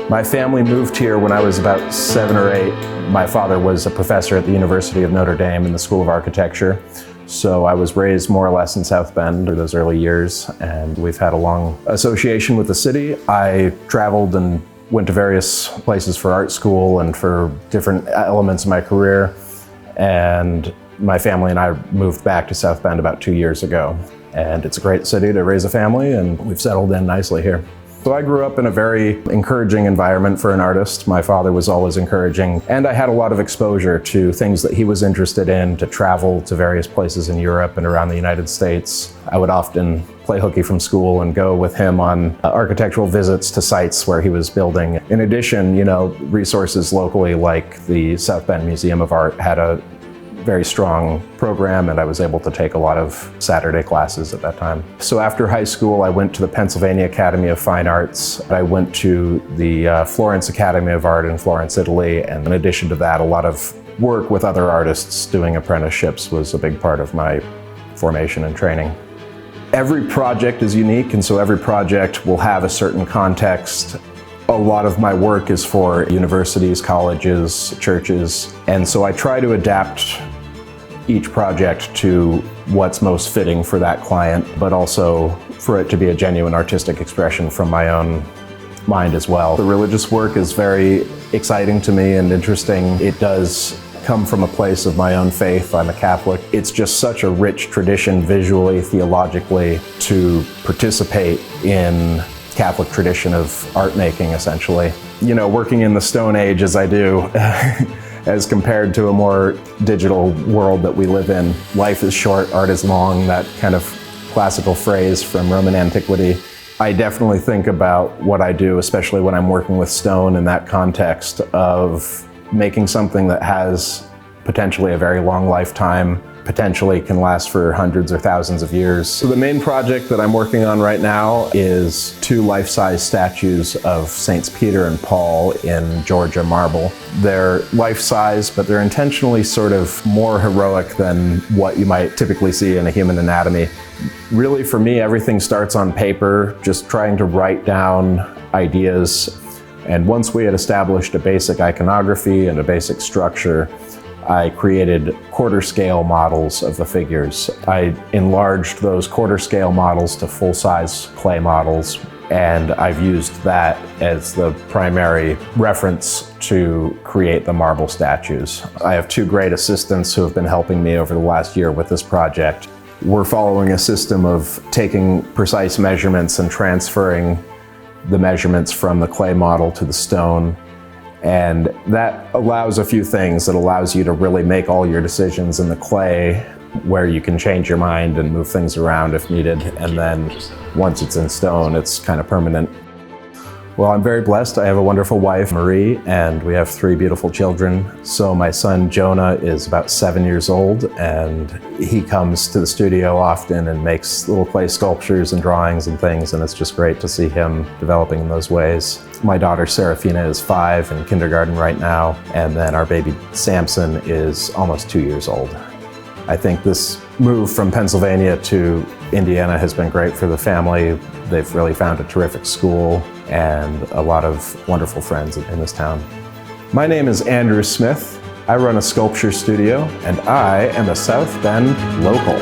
My family moved here when I was about 7 or 8. My father was a professor at the University of Notre Dame in the School of Architecture. So I was raised more or less in South Bend in those early years, and we've had a long association with the city. I traveled and went to various places for art school and for different elements of my career. And my family and I moved back to South Bend about 2 years ago. And it's a great city to raise a family, and we've settled in nicely here. So I grew up in a very encouraging environment for an artist. My father was always encouraging, and I had a lot of exposure to things that he was interested in, to travel to various places in Europe and around the United States. I would often play hooky from school and go with him on architectural visits to sites where he was building. In addition, resources locally like the South Bend Museum of Art had a very strong program, and I was able to take a lot of Saturday classes at that time. So after high school, I went to the Pennsylvania Academy of Fine Arts. I went to the Florence Academy of Art in Florence, Italy, and in addition to that, a lot of work with other artists doing apprenticeships was a big part of my formation and training. Every project is unique, and so every project will have a certain context. A lot of my work is for universities, colleges, churches, and so I try to adapt each project to what's most fitting for that client, but also for it to be a genuine artistic expression from my own mind as well. The religious work is very exciting to me and interesting. It does come from a place of my own faith. I'm a Catholic. It's just such a rich tradition visually, theologically, to participate in Catholic tradition of art making, essentially. Working in the Stone Age as I do, as compared to a more digital world that we live in. Life is short, art is long, that kind of classical phrase from Roman antiquity. I definitely think about what I do, especially when I'm working with stone, in that context of making something that has potentially a very long lifetime, potentially can last for hundreds or thousands of years. So the main project that I'm working on right now is 2 life-size statues of Saints Peter and Paul in Georgia marble. They're life-size, but they're intentionally sort of more heroic than what you might typically see in a human anatomy. Really, for me, everything starts on paper, just trying to write down ideas. And once we had established a basic iconography and a basic structure, I created quarter-scale models of the figures. I enlarged those quarter-scale models to full-size clay models, and I've used that as the primary reference to create the marble statues. I have 2 great assistants who have been helping me over the last year with this project. We're following a system of taking precise measurements and transferring the measurements from the clay model to the stone. And that allows a few things. It allows you to really make all your decisions in the clay, where you can change your mind and move things around if needed. And then once it's in stone, it's kind of permanent. Well, I'm very blessed. I have a wonderful wife, Marie, and we have 3 beautiful children. So my son, Jonah, is about 7 years old, and he comes to the studio often and makes little clay sculptures and drawings and things, and it's just great to see him developing in those ways. My daughter, Serafina, is 5 in kindergarten right now, and then our baby, Samson, is almost 2 years old. I think this move from Pennsylvania to Indiana has been great for the family. They've really found a terrific school and a lot of wonderful friends in this town. My name is Andrew Smith. I run a sculpture studio, and I am a South Bend local.